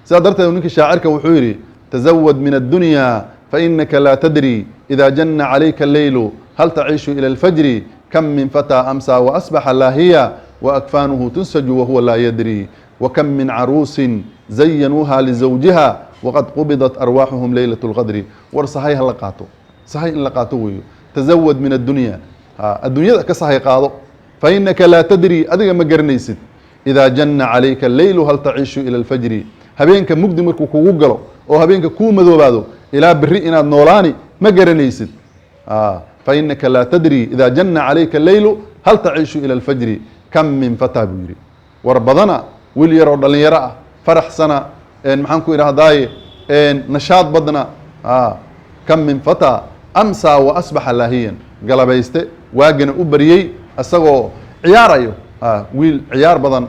سادرت منك شاعرك وحوري تزود من الدنيا فإنك لا تدري إذا جن عليك الليل هل تعيش إلى الفجر كم من فتى أمسى وأصبح لاهيا وأكفانه تنسج وهو لا يدري وكم من عروس زينوها لزوجها وقد قبضت أرواحهم ليلة القدر ورصحيها لقاتو صحيح إن لقاتو تزود من الدنيا الدنيا كصحيح قاضو فإنك لا تدري أدق ما قرنيسد إذا جن عليك الليل هل تعيش إلى الفجر هبينك مقدمك وكوغلو أو هبينك كو مذوبادو إلى بري إن النولاني ما قرنيسد فإنك لا تدري إذا جن عليك الليل هل تعيش إلى الفجر كم من فتى بيري وربضنا ويلي يرى دلن يرى فرح سنة إن محنكو إلى هداي إن نشاط بدنا كم من فتى أمسى وأصبح لاهيا قلب يستي واجن أبريي أسقو عيار أيو ويل عيار بدن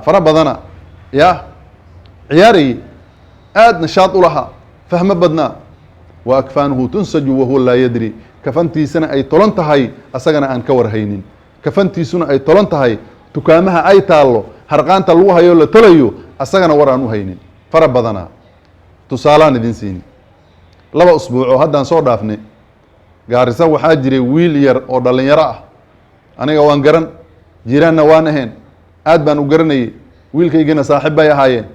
فرح بدنا يا عياري آد نشاط لها فهم بدنا وأكفانه تنسج وهو لا يدري كفنتي سنة أي طلنتهاي أسقنا أن كور هينين كفنتي سنة أي طلنتهاي تكامها أي تالو هرقان تلوها يولا تليو أسقنا ورانو هينين فرح بدنا تصالان دين سيني لبا أسبوع هذا نصور دافني gaarisa waxaa jiray wiil yar oo dhalinyaro ah aniga waan garan jiiraanna waan ahayn aad baan u garanayay wiilkaygana saaxiib bay ahaayeen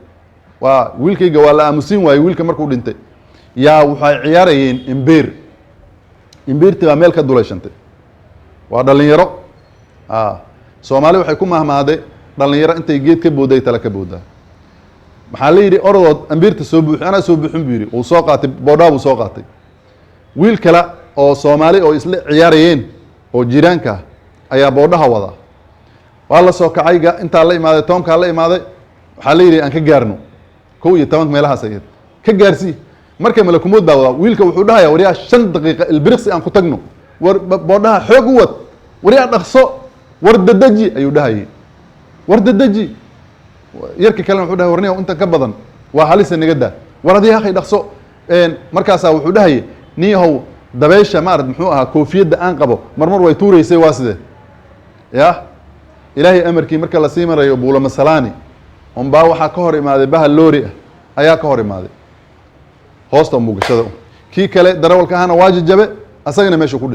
waa wiilkayga waa la aamusin waayey wiilka markuu dhintay yaa waxay ciyaarayeen imbiirti baa meel ka duleeshantay waa dhalinyaro soomaali waxay ku mahmaaday dhalinyaro intay geed ka booday tala ka boodaa maxaa la yidhi ordood imbiirta soo buuxi anaa soo buuxin buu yidhi uu soo qaatay boodhaa buu soo qaatay wiil kale oo Soomaali oo isla ciyaarayeen oo jiraanka ayaa boodhaha wada waa la soo kacay inta la imaaday toonka la imaaday waxa la yiri aan ka gaarno 11 meelaha sayid ka gaarsi markay malakumood baa wada wiilka wuxuu dhahayaa wariyaa 5 daqiiqo ilbiriqsi aan ku tagno war boodhaha xoog wad wariyaa dhaqso war dadaji ayuu dhahayay war dadaji yarka kale wuxuu dhahay warniyo inta ka badan waa halis naga daa war adii akhay dhaqso markaas wuxuu dhahayay niyahow dabeesha ma arad muxuu ahaa koofiyada aan qabo marmar way tuureysay waa sidee ya ilaahay amarkii marka la sii marayo buula masalaani baa waxaa ka hor imaaday bahal loori ayaa ka hor imaaday hoosta mugashada kii kale darawalka ahana waaji jabe asagana meesha ku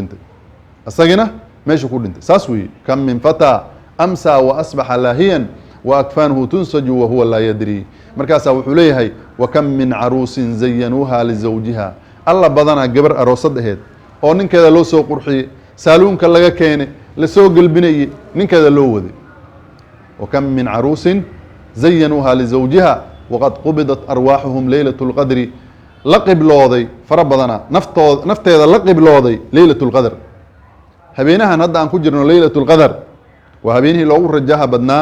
dhintay saas weey kam min fata amsa wa asbaha lahiyan wa akfanuhu tunsaju wa huwa la yadri markaas wuxuu leeyahay wa kam min arusin zayyanuha li zawjiha alla badana gabar aroosad aheed oo ninkeeda loo soo qurxiyay saaluunka laga keenay la soo galbinay ninkeeda loo waday وكم من عروس زينوها لزوجها وقد قبضت أرواحهم ليلة القدر لقب لوضي فربضنا نفتيذا لقب لوضي ليلة القدر هبينها ندى أن كجرنا ليلة القدر وهبينه لو رجاها بدنا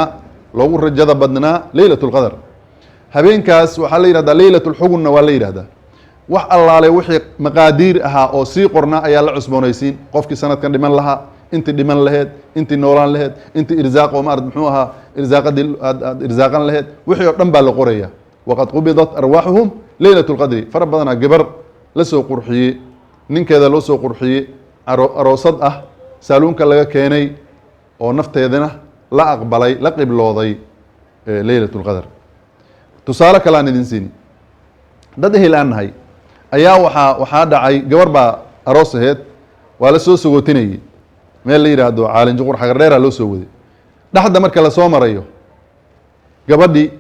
لو رجاها بدنا ليلة القدر هبين كاس وحلي هذا ليلة الحقن ولا هذا وح الله عليه وحي مقادير أها أو سيقرنا أيال عصبونيسين قفك سنة كان دمان لها انت دمان لهد انت نوران لهد انت إرزاق وما ردمحوها إرزاقا لهد وحي رنبا لقرية وقد قبضت أرواحهم ليلة القدر فربنا قبر لسو قرحي نين كذا لسو قرحي أروصد سالونك لغا كيني ونفت يدنا لا أقبلي لا قبلوضي ليلة القدر تصالك لا ندنسيني دده الآن هاي أيا وحا دعي قبر با أروس هيد ولا سو سوتيني meel la yiraahdo caalin juqur xagareera loo soo waday dhaxda marka la soo marayo gabadhii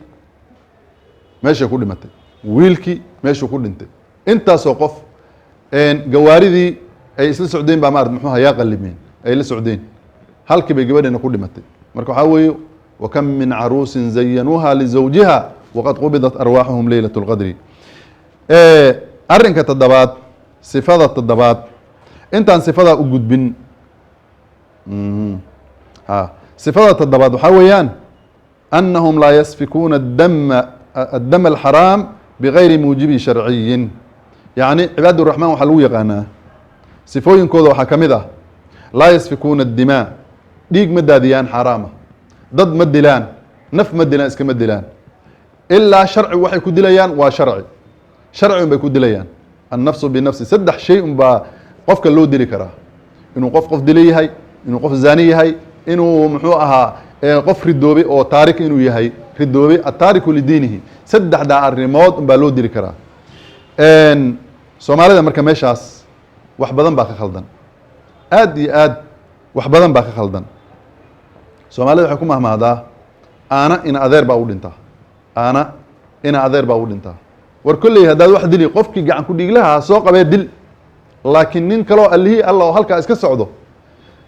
meesha ku dhimatay wiilkii meesha ku dhintay intaas oo qof gawaaridii ay isla socdeen baa maarad muxuu hayaa qallimeen ay la socdeen halkii bay gabadhina ku dhimatay marka waxa weeyo wa kam min arusin zayyanuha li zawjiha waqad qubidat arwahuhum laylatul qadri arrinka tadabaad sifada tadabaad intaan sifada u gudbin صفات الضباط وحويان أنهم لا يسفكون الدم الحرام بغير موجب شرعي يعني عباد الرحمن وحلوية قانا صفوين كوذا وحكمذا لا يسفكون الدماء ديق مداديان حرامة ضد مدلان نف مدلان اسك مدلان إلا شرع وحي كدليان وشرعي شرع بكدليان النفس بالنفس سدح شيء قفك اللو دلي كراه إنه قف دلي هاي inuu qof zaani yahay inuu muxuu ahaa qof ridoobe oo taariik inuu yahay ridoobay attaariku lidiinihi saddexdaa arrimood unbaa loo dili karaa soomaalida marka meeshaas wax badan baa ka khaldan aad iyo aad wax badan baa ka khaldan soomaalida waxay ku mahmahdaa aana ina adeer baa u dhintaa aana ina adeer baa u dhintaa war kolley haddaad wax dili qofkii gacan ku dhiiglaha soo qabee dil laakiin nin kaloo allihii alla oo halkaa iska socdo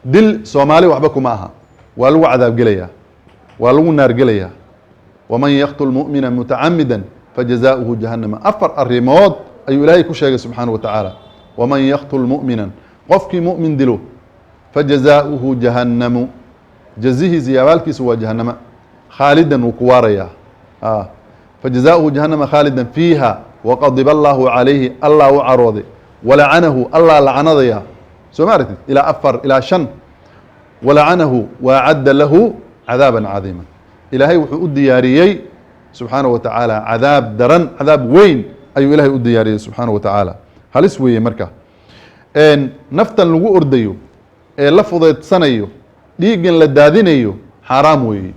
dil soomaali waxba kuma aha waa lagu cadaab gelayaa waa lagu naar gelayaa waman yaqtul mu'mina mutacamida fajazaؤuhu jahannama afar arrimood ayuu ilaahay ku sheegay subxaanaه wa tacaala waman yaqtul mu'minan qofkii mu'min dilo fajazaؤuhu jahannamu jazihiisa iyo abaalkiisa waa jahannama khaalidan wuu ku waarayaa fajazaؤuhu jahannama khaalidan fiiha waqadiba allahu calayhi allah u carooday walacanahu allah lacanadaya soo ma aragtid ilaa afar ilaa shan walacanahu waacadda lahu cadaaba cadiima ilaahay wuxuu u diyaariyey subxaanaه wa tacaala cadaab daran cadaab weyn ayuu ilaahay u diyaariyey subxaanaه wa tacaala halis weeye marka naftan lagu ordayo ee la fudaydsanayo dhiiggan la daadinayo xaaraam weeye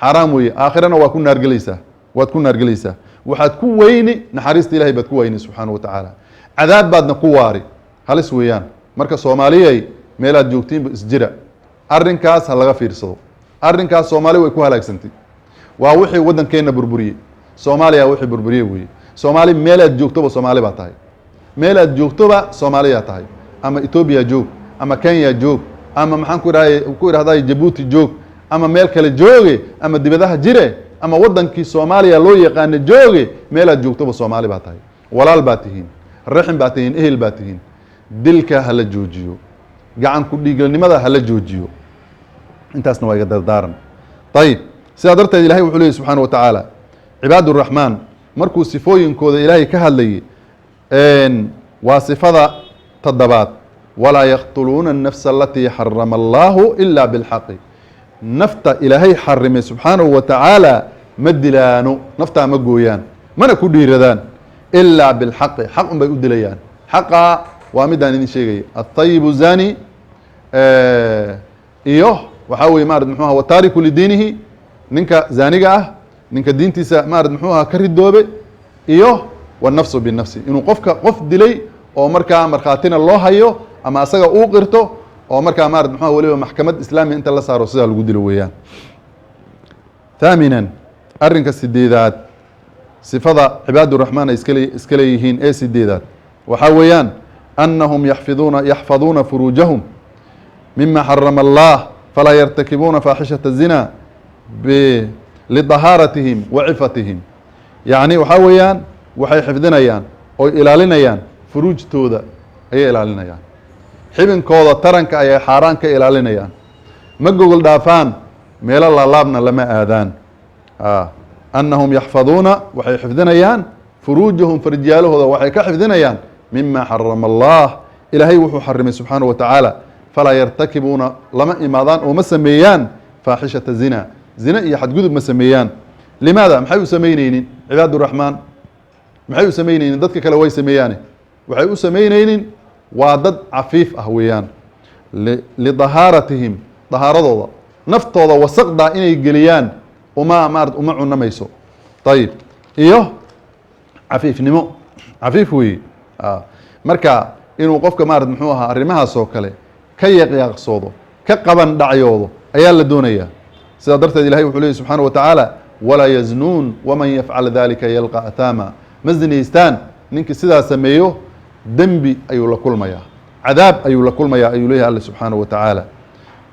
xaaraam weeye aakhirana waa ku naargelaysaa waad ku naargelaysaa waxaad ku weyni naxariista ilahay baad ku weyni subxaanaه wa tacaala cadaab baadna ku waari halis weeyaan marka soomaaliyay meelaad joogtiinba isjira arrinkaas ha laga fiirsado arrinkaas soomaali way ku halaagsantay waa wixii waddankeenna burburiyey soomaaliya wixii burburiyey weeye soomaali meelaad joogtoba soomaali baa tahay meelaad joogtoba soomaaliyaa tahay ama etoobiya joog ama kenya joog ama maxaan ku idhahday jabuuti joog ama meel kale jooge ama dibadaha jire ama waddankii soomaaliya loo yaqaano jooge meelaad joogtoba soomaali baa tahay walaal baa tihiin raxim baa tihiin ehel baa tihiin dilka hala joojiyo gacan ku dhiigalnimada hala joojiyo intaasna waa iga dardaaran ayib sidaa darteed ilahay wuxuu leeyay subxaana wa tacaala cibaad الraxmaan markuu sifooyinkooda ilaahay ka hadlayay waa sifada toddobaad walaa yaqtuluuna الnafsa alatii xarama allahu ila biاlxaqi nafta ilaahay xarimay subxaanahu wa tacaala ma dilaano naftaa ma gooyaan mana ku dhiiradaan ilaa biاlxaqi xaq un bay u dilayaan xaqa waa midaan idin sheegaya aلطayibu zani iyo waxaa weye maarad muxuu aha wataariku lidiinihi ninka zaaniga ah ninka diintiisa maarad muxuu aha ka ridoobe iyo wالnafsu binafsi inuu qofka qof dilay oo markaa markhaatina loo hayo ama asaga uu qirto oo markaa maarad muxuu aha waliba maxkamad islaamiya inta la saaro sidaa lagu dilo weeyaan thaaminan arrinka sideedaad sifada cibaad الraxmaan ay iska leeyihiin ee sideedaad waxaa weeyaan anahum yaxfaduuna furuujahum mima xarama allah falaa yartakibuuna faaxishaة الzina lidahaaratihim wa cifatihim yacni waxaa weeyaan waxay xifdinayaan oy ilaalinayaan furuujtooda ayay ilaalinayaan xibinkooda taranka ayay xaaraan ka ilaalinayaan ma gogol dhaafaan meelo laalaabna lama aadaan anahum yaxfaduuna waxay xifdinayaan furuujahum farjiyaalahooda waxay ka xifdinayaan mima xarama allah ilaahay wuxuu xarimay subxaanaه wa tacaala falaa yartakibuuna lama imaadaan oo ma sameeyaan faaxishata zina zina iyo xadgudub ma sameeyaan limaada maxay u samaynaynin cibaad الraxmaan maxay u samaynaynin dadka kale way sameeyaane waxay u samaynaynin waa dad cafiif ah weeyaan lidahaaratihim dahaaradooda naftooda wasaqdaa inay geliyaan uma cunamayso ayib iyo cafiifnimo cafiif weeye marka inuu qofka maarad muxuu ahaa arrimahaas oo kale ka yaqyaqsoodo ka qaban dhacyoodo ayaa la doonayaa sidaa darteed ilahay wuxuu leeyay subxaana wa tacaala walaa yaznuun waman yafcal dalika yalqa athaama ma zinaystaan ninkii sidaa sameeyo dembi ayuu la kulmayaa cadaab ayuu la kulmayaa ayuu leeyahay alle subxaanaه wa tacaala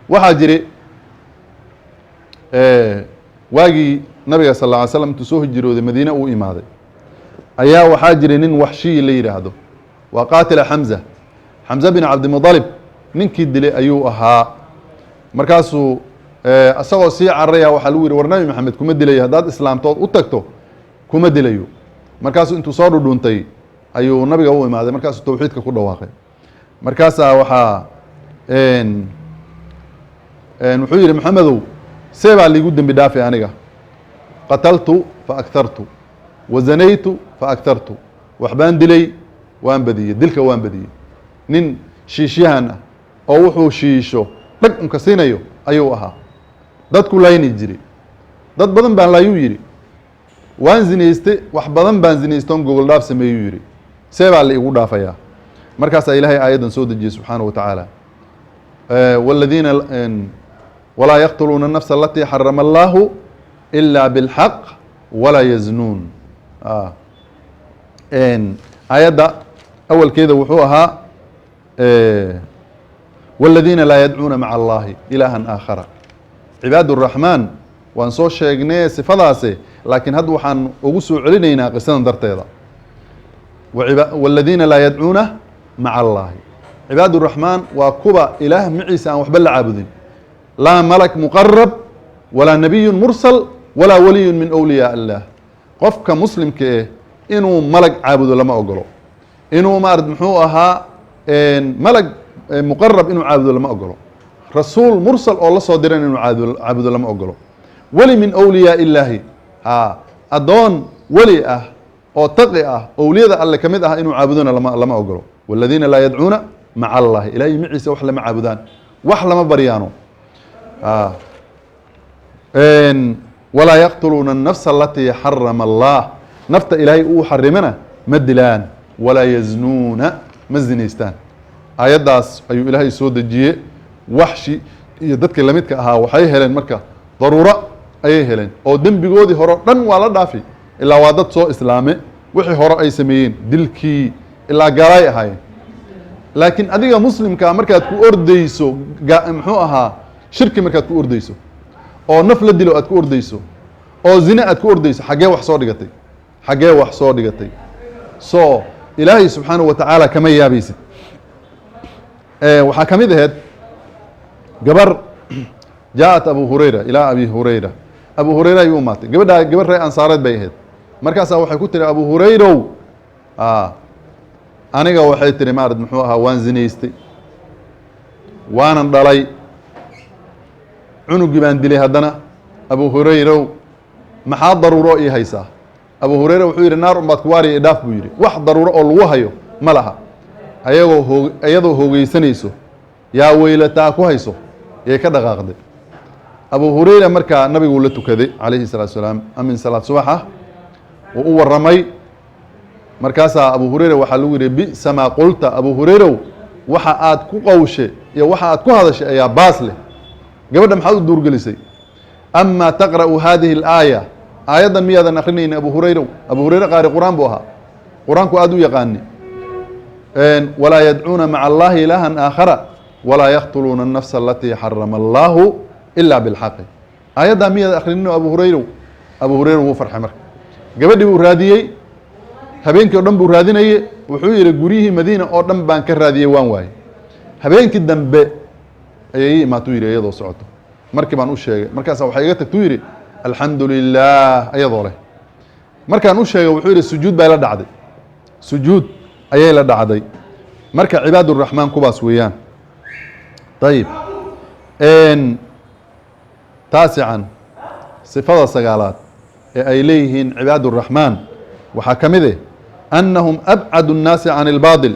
waxaa jiri waagii nabiga sal ه alay slam intuu soo hijirooday madiine uu imaaday ayaa waxaa jiray nin waxshiyi la yidhaahdo waa qaatila xamza xamza bin cabdimuطalib ninkii dilay ayuu ahaa markaasuu isagoo sii cararaya waxaa lagu yihi war nabi maxamed kuma dilayo haddaad islaamtood u tagto kuma dilayo markaasuu intuu soo dhudhuuntay ayuu nabiga u imaaday markaasuu tawxiidka ku dhawaaqay markaasaa waxaa wuxuu yihi maxamedow see baa liigu dembi dhaafay aniga qataltu faakhartu wazanaytu faakhartu waxbaan dilay waan badiyey dilka waan badiyey nin shiishyahan ah oo wuxuu shiisho dhag unka siinayo ayuu ahaa dadku layni jiri dad badan baan laayuu yidhi waan zinaystay wax badan baan zinaystoon gogol dhaaf sameeyuu yidhi see baa la igu dhaafayaa markaasaa ilaahay aayaddan soo dejiyey subxaanahu watacaala والذين ولا يقتلون النفس التي حرم الله إلا بالحق ولا يزنون آيات أول كذا وحوها والذين لا يدعون مع الله إلها آخر عباد الرحمن وانصو شيغني صفداسي لكن هاد وحان ugu soo celinayna qisadan darteeda والذين لا يدعون مع الله عباد الرحمن وكبا إله معيسى أن وحبل عابدين لا ملك مقرب ولا نبي مرسل ولا ولي من أولياء الله قفك مسلم كإيه إنه ملك عابد لما أقوله إنه ما أرد محوها ملك مقرب إنه عابد لما أقوله رسول مرسل الله صادرين إنه عابد لما أقوله ولي من أولياء الله أدون ولي أو تقي أولياء الله كمدها إنه عابدون لما أقوله والذين لا يدعون مع الله إلهي معيسى وحلا مع عبدان وحلا ما بريانو ولا يقتلون النفس التي حرم الله نفط إلهي حرمنا مدلان ولا يزنون مزنيستان آيات داس أيو إلهي سود الجيه وحشي يددك لميتك وحي هلين مركا ضرورة أي هلين أو دم بيقودي هراء دن ولا دافي إلا وادت سو إسلامي وحي هراء أي سميين دلكي إلا قراي هاي لكن أديك مسلم كمركز كورديسو محوها شركة مركز كورديسو أو نفل الدلو أتكورديسو أو زنا أتكورديسو حاجة وحصار دقتي حاجة وحصار دقتي إلهي سبحانه وتعالى كما يابيس وحكم ذهد قبر جاءت أبو هريرة إلى أبي هريرة أبو هريرة يوم مات قبر رأي أنصارات بيهد مركز وحي كتر أبو هريرة أنا وحي تري مارد محوها وان زنيستي وانا ضلي عنق بان دلي هدنا أبو هريرة محاد ضرورة إيه هيسا أبو هريرة وحير النار أمبات كواري إداف بيري واحد ضرورة الوهيو ملها أيضو هو يسنيسو يا ويلتاكو هيسو يا كذا غاغدي أبو هريرة مركا النبي قولته كذي عليه الصلاة والسلام أمن صلاة صباحه وهو الرمي مركاسا أبو هريرة وحلوري بئس ما قلت أبو هريرة وحاات كو قوشي يا وحاات كو هذا الشيء يا باسله قبل محل الدور جلسي أما تقرأ هذه الآية أيضا مياذا نخلني أبو هريرة قارئ قرآن بوها قرآن كو أدو يقاني ولا يدعون مع الله إلها آخر ولا يقتلون النفس التي حرم الله إلا بالحق أيضا مياذا أخلني أبو هريرة هو فرح مرك قبل دي راديي habeenkii oo dhan buu raadinayay wuxuu yiri guriyihii Madiina oo dhan baan ka raadiyay waan waay habeenkii dambe ayay imaatu yiri iyadoo socoto markii baan u sheegay markaas waxa iga tagtay yiri alxamdulillaah iyadoo leh markaan u sheegay wuxuu yiri sujuud bay la dhacday sujuud ayay la dhacday marka cibaadu raxmaan kubaas weeyaan طيب تاسعا صفه سغالات ay leeyihiin cibaadu raxmaan waxa kamide أنهم أبعد الناس عن الباطل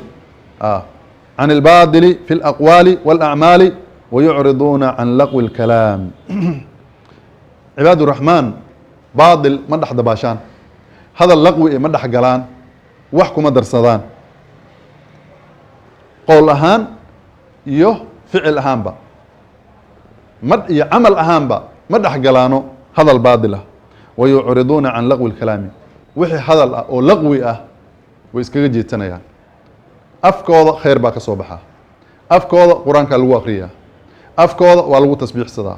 عن الباطل في الأقوال والأعمال ويعرضون عن لغو الكلام عباد الرحمن باطل مدح دباشان هذا اللغو مدح قلان وحكم درسدان قول أهان يو فعل أهان با عمل أهان با مدح قلانو هذا الباطل ويعرضون عن لغو الكلام وحي هذا أو لغوي ويسكجي جيتنا أفكار خير باك صباحا أفكار قرآن كالو أخريا أفكار والو تسبيح صدا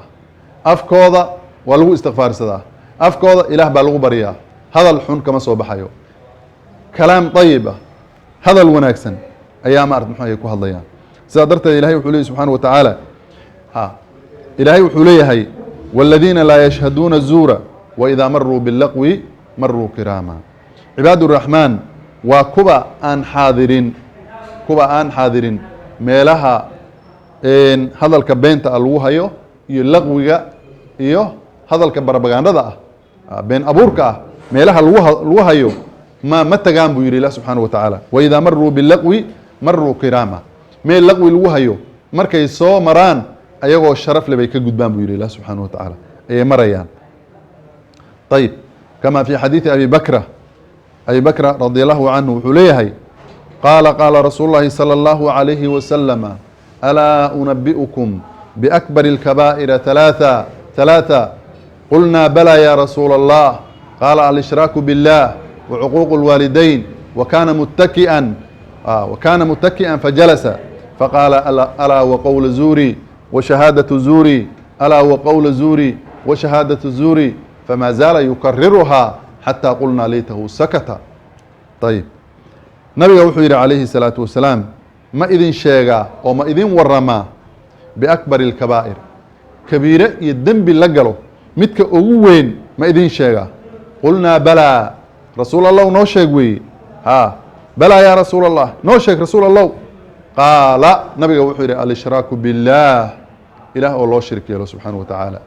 أفكار والو استغفار صدا أفكار إله بالو بريا هذا الحن كما صباحا يو كلام طيبة هذا الوناكسن أيام أرض محمد يكون هالضيان سادرت إلهي وحوليه سبحانه وتعالى إلهي وحوليه هي والذين لا يشهدون الزور وإذا مروا باللغو مروا كراما عباد الرحمن وكبا أن حاضرين ميلها إن هذا الكبين تألوها يلغوها هذا الكبربغان هذا بين أبورك ميلها الوها ما تجان بيري الله سبحانه وتعالى وإذا مروا باللغو مروا كراما ميل لغو الوها مركي سو مران أيغو الشرف لبيك قدبان بيري الله سبحانه وتعالى أي مريان طيب كما في حديث أبي بكر رضي الله عنه وحليه قال رسول الله صلى الله عليه وسلم ألا أنبئكم بأكبر الكبائر ثلاثة قلنا بلى يا رسول الله قال الإشراك بالله وعقوق الوالدين وكان متكئا فجلس فقال ألا وقول زوري وشهادة زوري ألا وقول زوري وشهادة زوري فما زال يكررها حتى قلنا ليته سكت. طيب nabiga wuxuu yidhi calayhi الsalaaةu wasalaam ma idin sheegaa oo ma idin waramaa biakbar اlkabaa'ir kabiire iyo dembi la galo midka ugu weyn ma idin sheegaa qulnaa balaa rasuul allahu noo sheeg weeye balaa yaa rasuul allah noo sheeg rasuul allahu qaala nabiga wuxuu yidhi alshraaku biاllaah ilaah oo loo shirk yeelo subxaanaه wa tacaala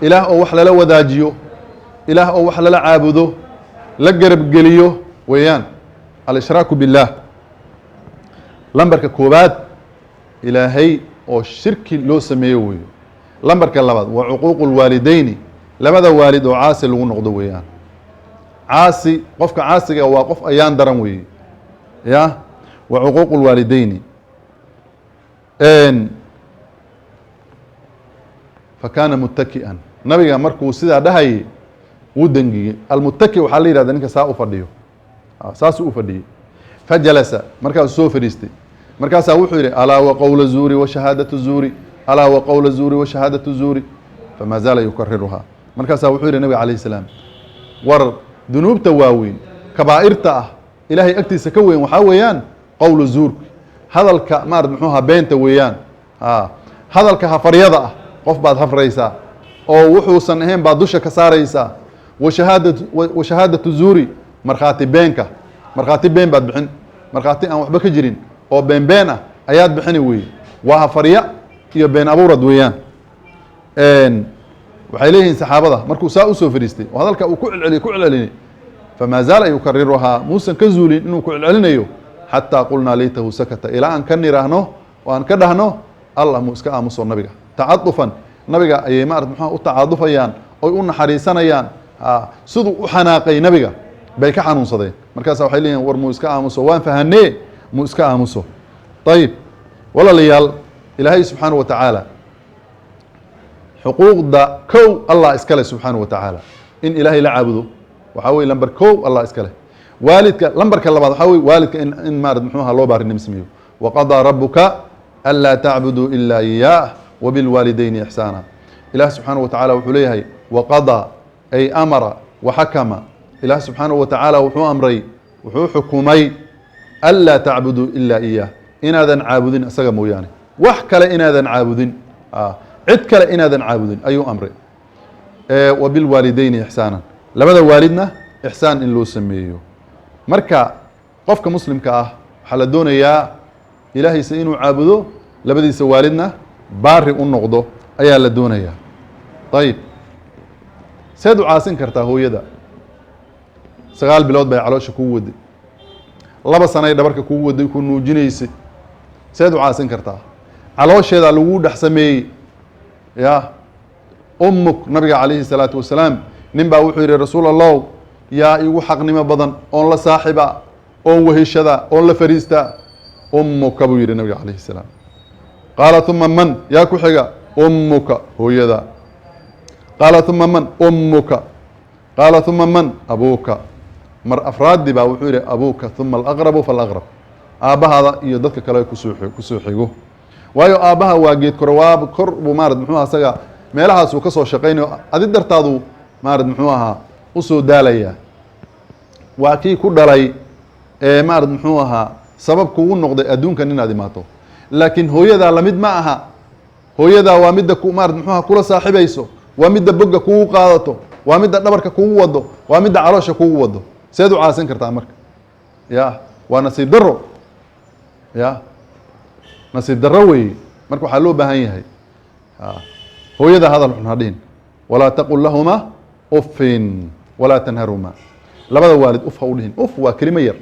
ilaah oo wax lala wadaajiyo ilaah oo wax lala caabudo la garabgeliyo weeyaan alshraaku biاllaah lambarka koobaad ilaahay oo shirki loo sameeyo weeyo lambarka labaad waa cuquuqu اlwaalideyni labada waalid oo caasi lagu noqdo weeyaan caasi qofka caasiga waa qof ayaan daran weeye ya wa cuquuqu اlwaalideyni fakana mutaki'an nabiga markuu sidaa dhahayay wuu dengiyey almutaki waxaa la yihahda ninka saa u fadhiyo saasuu u fadhiyey fajalasa markaasuu soo fadhiistay markaasaa wuxuu yidhi alaa waqowla zuuri washahaadatu zuuri alaa waqowla zuuri washahaadatu zuuri famaa zaala yukariruhaa markaasaa wuxuu yidhi nabiga calayh salaam war dunuubta waaweyn kabaa'irta ah ilaahay agtiisa ka weyn waxaa weeyaan qowlu zuurki hadalka maarad muxuu ahaa beenta weeyaan hadalka hafaryada ah qof baad hafraysaa oo wuxuusan ahayn baad dusha ka saaraysaa washahaadatu zuuri markhaati beenka markhaati been baad bixin markhaati aan waxba ka jirin oo been ah ayaad bixini weeye waa hafarya iyo been abuurad weeyaan waxay leeyihiin saxaabada markuu saa usoo fadhiistay oo hadalka uu ku celcelinay famaa zaala yukariruhaa muusan ka zuulin inuu ku celcelinayo xataa qulnaa laytahu sakata ilaa aan ka niraahno oo aan ka dhahno allah muu iska aamuso nabiga tacadufan nabiga ayay maarad muxua u tacaadufayaan oy u naxariisanayaan siduu u xanaaqay nabiga bay ka xanuunsadeen markaasa waxay leeyihin war muu iska aamuso waan fahanee muu iska aamuso ayib walaalayaal ilaahay subxaana wa tacaala xuquuqda kow allah iskale subxaana wa tacaala in ilaahay la caabudo waxaa weye lamber kow allah iskale waalidka lambarka labaad waxaa weye waalidka in maarad muxuu aha loo baarinimo sameeyo waqadaa rabuka anlaa tacbuduu ilaa iyaah wabilwaalidayni ixsaana ilaah subxaana wa tacala wuxuu leeyahay waqadaa ay amara waxakama ilaah subxaanaه wa tacaala wuxuu amray wuxuu xukumay anlaa tacbuduu ilaa iyaah inaadan caabudin isaga mooyaane wax kale inaadan caabudin cid kale inaadan caabudin ayuu amray wabilwaalidayni ixsaanan labada waalidna ixsaan in loo sameeyo marka qofka muslimka ah waxaa la doonayaa ilaahaysa inuu caabudo labadiisa waalidna baari u noqdo ayaa la doonayaa ayib seed u caasin kartaa hooyada 9 bilood bay caloosha kugu waday 2 sanay dhabarka kugu waday ku nuujinaysay seed u caasin kartaa caloosheeda lagu dhex sameeyey ya ummuk nabiga calayhi salaatu wasalaam nin baa wuxuu yidhi rasuul allah yaa igu xaqnimo badan oon la saaxiba oon weheshada oon la fariista ummuka buu yidhi nabiga calayhi salaam qaala uma man yaa ku xiga ummuka hooyada qaala uma man ummuka qaala uma man abuuka mar afraadii baa wuxuu yidhi abuuka uma alaqrabu falaqrab aabbahaada iyo dadka kale kusoo xigo waayo aabbaha waa geed korwaab kor buu maarad muxuu asaga meelahaasuu ka soo shaqaynayo adi dartaadu maarad muxuu ahaa usoo daalaya waa kii ku dhalay ee maarad muxuu ahaa sabab kugu noqday adduunkan inaad imaato laakiin hooyadaa lamid ma aha hooyadaa waa midda maarad muxuu aha kula saaxibayso waa midda bogga kugu qaadato waa midda dhabarka kugu wado waa midda caloosha kugu wado seed u caasin kartaa marka ya waa nasiib daro ya nasiib daro weeye marka waxaa loo baahan yahay hooyada hadal xun ha dhihin walaa taqul lahuma uffin walaa tanharuma labada waalid uf ha u dhihin uf waa kelimo yar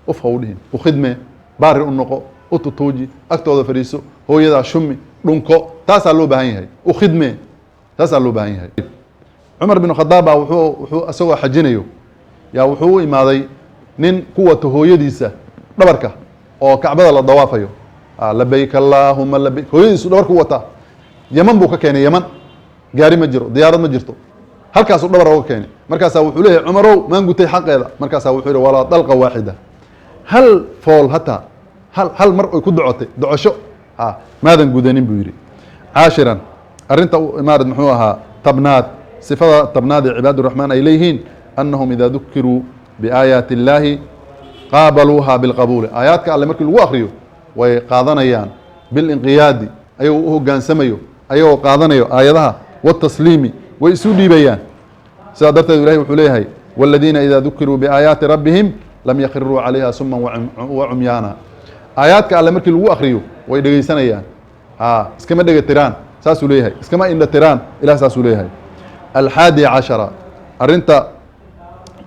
uf ha u dhihin u khidme baari u noqo u tutuuji agtooda fadhiiso hooyadaa shumi dhunko taasaa loo baahan yahay u khidme taasaa loo baahan yahay cumar bin khadaab baa wuxuu isagoo xajinayo yaa wuxuu u imaaday nin ku wato hooyadiisa dhabarka oo kacbada la dawaafayo labayk allaahuma labayk hooyadiisu dhabarku wataa yaman buu ka keenay yaman gaari ma jiro diyaarad ma jirto halkaasuu dhabar oga keenay markaasaa wuxuu leeyahay cumarow maan gutay xaqeeda markaasaa wuxuu yihi walaa dalqa waaxida hal fool hataa hal mar ay ku docotay docosho maadan gudanin buu yidhi caashiran arrinta imaarad muxuu ahaa tabnaad sifada tabnaad ee cibaad الraxmaan ay leeyihiin annahum idaa dukiruu biaayaati اllaahi qaabaluuha bilqabuuli aayaadka alle markii lagu akriyo way qaadanayaan bilinqiyaadi ayagoo u hogaansamayo ayagoo qaadanayo aayadaha watasliimi way isu dhiibayaan sidaa darteed ilahi wuxuu leeyahay wاladiina idaa dukiruu biaayaati rabbihim lam yakiruu calayha suman wacumyaana aayaadka alle markii lagu akriyo way dhegeysanayaan iskama dhega tiraan saasuu leeyahay iskama indha tiraan ilah saasuu leeyahay alxaadi cashara arrinta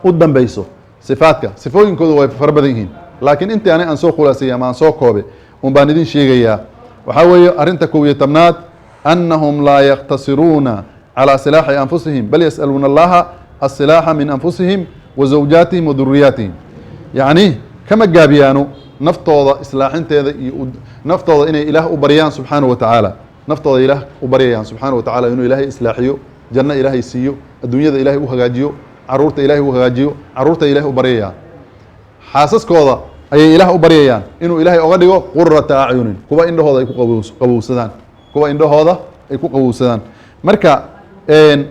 u dambeyso sifaadka sifooyinkooda way fara badan yihiin laakiin intii ani aan soo khulaasayay ama aan soo koobe un baan idin sheegayaa waxaa weeye arrinta kow iyo tobnaad annahum laa yaktasiruuna calى silaaxi anfusihim bal yas'aluuna allaha asilaaxa min anfusihim wa zawjaatihim wa duriyaatihim yacni kama gaabiyaano naftooda islaaxinteeda iyo naftooda inay ilaah u baryaan subxaanaه wa tacaala naftooda ilaah u baryayaan subxaanaه wa tacala inuu ilaahay islaaxiyo janno ilaahay siiyo adduunyada ilaahay u hagaajiyo caruurta ilaahay u hagaajiyo caruurta ilaahay u baryayaan xaasaskooda ayay ilaah u baryayaan inuu ilaahay oga dhigo qurata acyunin kuwa indhahooda ay ku qabowsadaan kuwa indhahooda ay ku qabowsadaan marka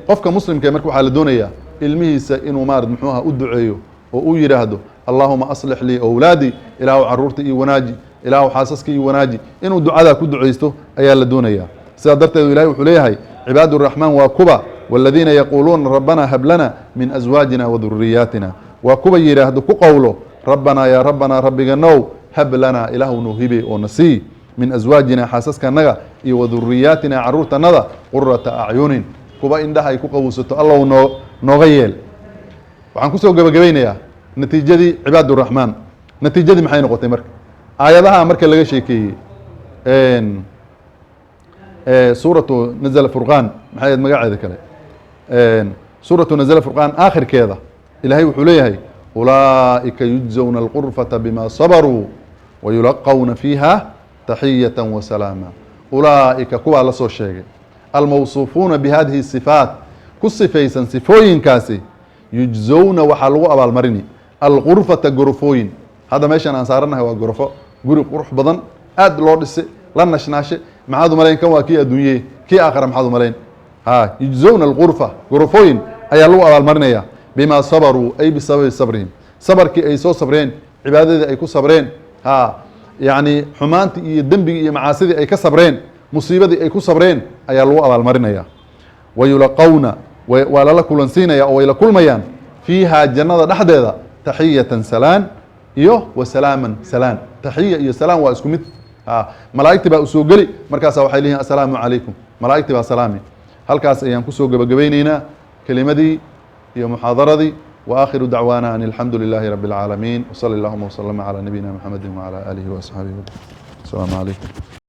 qofka muslimka marka waxaa la doonayaa ilmihiisa inuu maarad muxuu aha u duceeyo oo u yidhaahdo allahuma aslix lii awlaadii ilaahu caruurta io wanaaji ilaahu xaasaska io wanaaji inuu ducadaa ku ducaysto ayaa la doonayaa sidaa darteedu ilahay wuxuu leeyahay cibaad الraxmaan waa kuba wاladiina yaquuluuna rabbana hab lana min aswaajina waduriyaatina waa kuba yidhaahdo ku qowlo rabbanaa yaa rabbanaa rabbiganow hab lanaa ilaahu noo hibe oo na sii min aswaajina xaasaskanaga iyo waduriyaatina caruurtanada qurata acyunin kuba indhaha ay ku qabowsato allow nooga yeel waxaan kusoo gebagabaynayaa natiijadii cibaad الraxmaan natiijadii maxay noqotay marka aayadaha marka laga sheekeeyey suuratu nazl furqaan maxay ahayd magaceeda kale suuratu nazl furqaan aakhirkeeda ilaahay wuxuu leeyahay ulaa'ika yujزawna اlqurfata bima sabaruu wayulaqawna fiiha taxiyaة wasalaama ulaa'ika kuwaa la soo sheegay almawsuufuuna bihadihi الصifaat ku sifaysan sifooyinkaasi yujزawna waxaa lagu abaalmarini alqurfata gorofooyin hadda meeshan aan saaranahay waa gorofo guri qurux badan aad loo dhise la nashnaashe maxaad umalayn kan waa kii adduunye kii aakhira maxaad umalayn yujزawna alqurfa gorofooyin ayaa lagu abaalmarinaya bima sabaruu ay bisababi sabrihim sabarkii ay soo sabreen cibaadadii ay ku sabreen yani xumaantii iyo dembigii iyo macaasidii ay ka sabreen musiibadii ay ku sabreen ayaa lagu abaalmarinaya wayulaqawna waa lala kulansiinaya oo way la kulmayaan fiiha jannada dhexdeeda taxiyatan salaan iyo wasalaaman salaan taxiya iyo salaan waa isku mid malaa'igti baa usoo geli markaasa waxay leeyihin assalaamu calaykum malaa'igti baa salaami halkaas ayaan kusoo gebagabayneynaa kelimadii iyo muxaadaradii وآخر دعوانا أن الحمد لله رب العالمين وصلى اللهم وسلم على نبينا محمد وعلى آله وأصحابه السلام عليكم